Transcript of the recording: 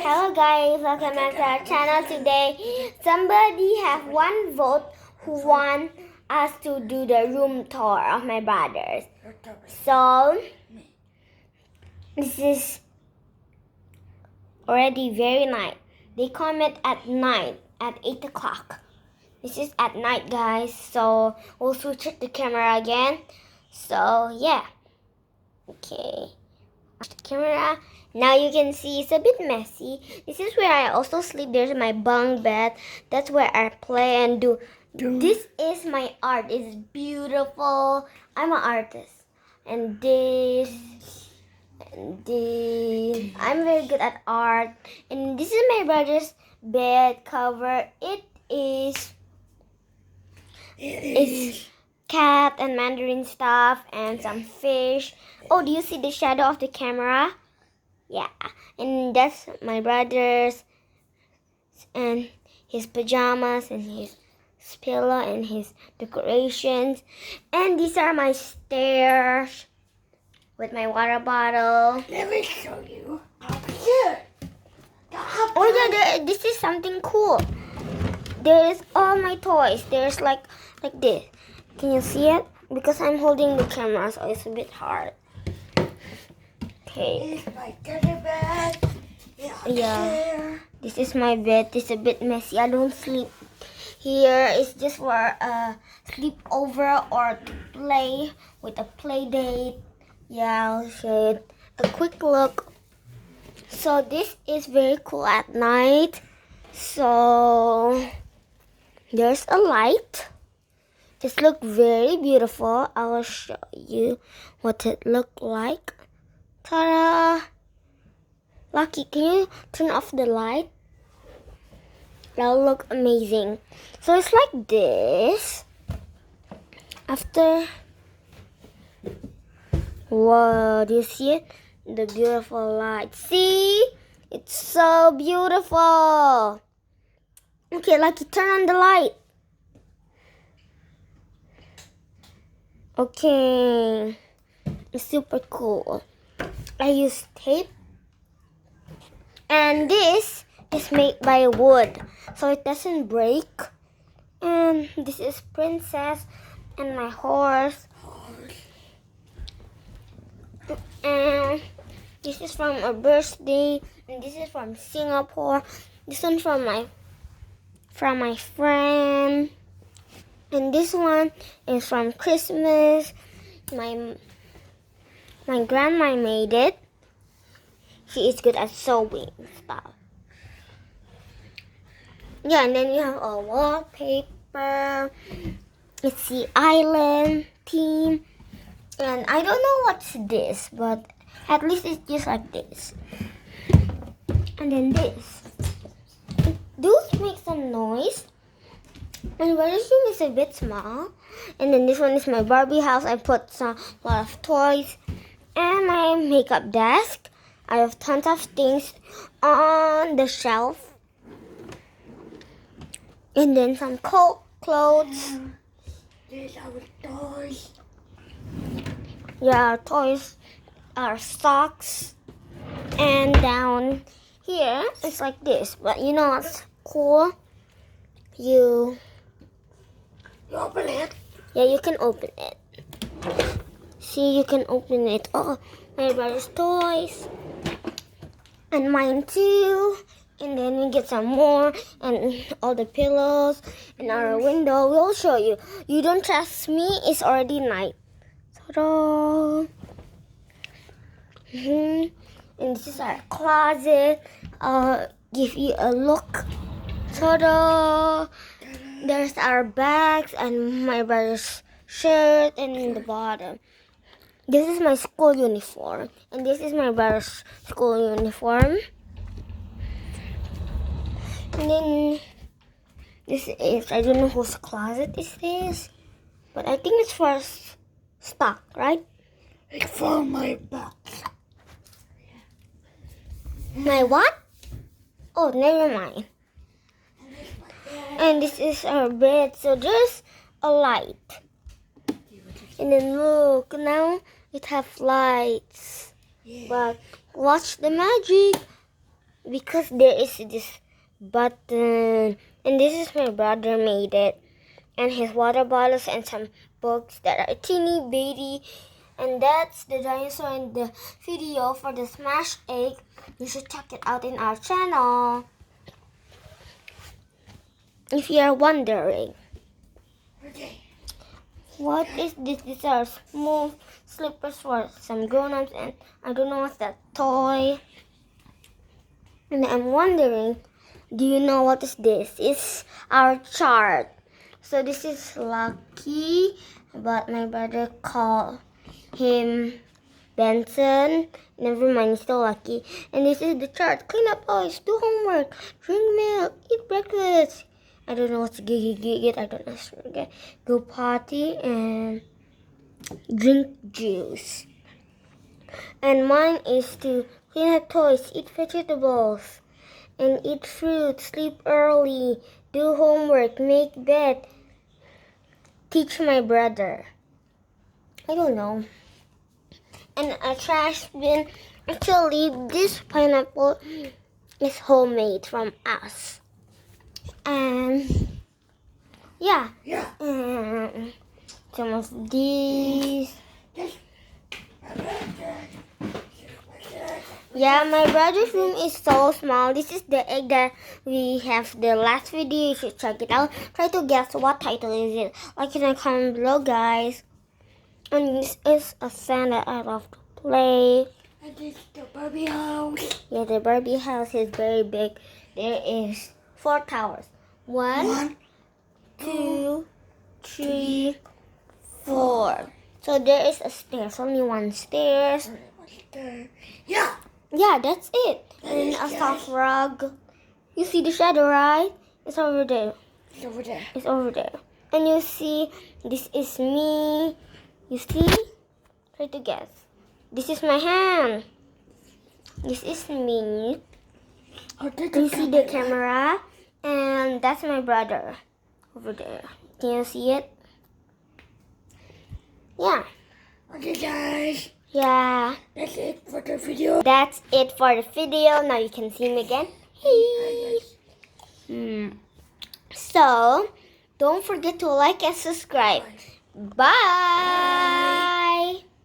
Hello guys, welcome back to our channel. Today, somebody have one vote who want us to do the room tour of my brothers. So, this is already very night. They comment at night, at 8 o'clock. This is at night, guys. So, we'll switch the camera again. So, yeah. Okay. Watch the camera. Now you can see it's a bit messy. This is where I also sleep. There's my bunk bed. That's where I play and do. This is my art. It's beautiful. I'm an artist. And this. I'm very good at art. And this is my brother's bed cover. It's cat and mandarin stuff and some fish. Oh, do you see the shadow of the camera? Yeah, and that's my brother's and his pajamas and his pillow and his decorations. And these are my stairs with my water bottle. Let me show you. Oh yeah, this is something cool. There's all my toys. There's like this. Can you see it? Because I'm holding the camera, so it's a bit hard. Okay. Here's my teddy bed. Yeah. This is my bed. It's a bit messy. I don't sleep here. It's just for sleepover or to play with a play date. Yeah, I'll show you a quick look. So this is very cool at night. So there's a light. This looks very beautiful. I will show you what it looked like. Ta-da! Lucky, can you turn off the light? That'll look amazing. So it's like this. After, whoa, do you see it? The beautiful light. See? It's so beautiful. Okay, Lucky, turn on the light. Okay. It's super cool. I use tape. And this is made by wood, so it doesn't break. And this is Princess and my horse. And this is from a birthday. And this is from Singapore. This one from my friend. And this one is from Christmas. My grandma made it. She is good at sewing stuff. Yeah, and then you have a wallpaper. It's the island theme. And I don't know what's this, but at least it's just like this. And then this. Those make some noise. And brother's room is a bit small. And then this one is my Barbie house. I put a lot of toys. And my makeup desk. I have tons of things on the shelf. And then some clothes. These are toys. Yeah, toys are socks. And down here, it's like this. But you know what's cool? You open it. Yeah, you can open it. See, you can open it. Oh, my brother's toys. And mine too. And then we get some more. And all the pillows. And our window. We'll show you. You don't trust me? It's already night. Ta-da! And this is our closet. I'll give you a look. Ta-da! There's our bags and my brother's shirt and in the bottom. This is my school uniform. And this is my brother's school uniform. And then this is, I don't know whose closet is this. But I think it's for stock, right? It's for my box. My what? Oh, never mind. And this is our bed. So there's a light. And then look, now it have lights. Yeah. But watch the magic. because there is this button, and this is my brother made it, and his water bottles and some books that are teeny bitty. And that's the dinosaur in the video for the smash egg. You should check it out in our channel if you are wondering. Okay. What is this? These are smooth slippers for some grown-ups, and I don't know what's that toy. And I'm wondering, do you know what is this? It's our chart. So this is Lucky, but my brother called him Benson. Never mind, he's still Lucky. And this is the chart. Clean up toys, do homework, drink milk, eat breakfast. I don't know what's get. I don't know. Okay. Go potty and drink juice. And mine is to clean up toys, eat vegetables, and eat fruit, sleep early, do homework, make bed, teach my brother. I don't know. And a trash bin. Actually, this pineapple is homemade from us. And yeah. Yeah. And some of these. Yeah, my brother's room is so small. This is the egg that we have the last video. You should check it out. Try to guess what title is it. Like in the comment below, guys. And this is a sand that I love to play. And this is the Barbie house. Yeah, the Barbie house is very big. There is 4 towers. 1, 2, 3, 4. So there is a stairs. Only 1 stairs. Yeah. Yeah, that's it. And a soft rug. You see the shadow, right? It's over there. It's over there. It's over there. And you see, this is me. You see? Try to guess. This is my hand. This is me. Oh, You see the camera? And that's my brother. Over there. Can you see it? Yeah. Okay, guys. Yeah. That's it for the video. That's it for the video. Now you can see me again. Hey. So, don't forget to like and subscribe. Bye.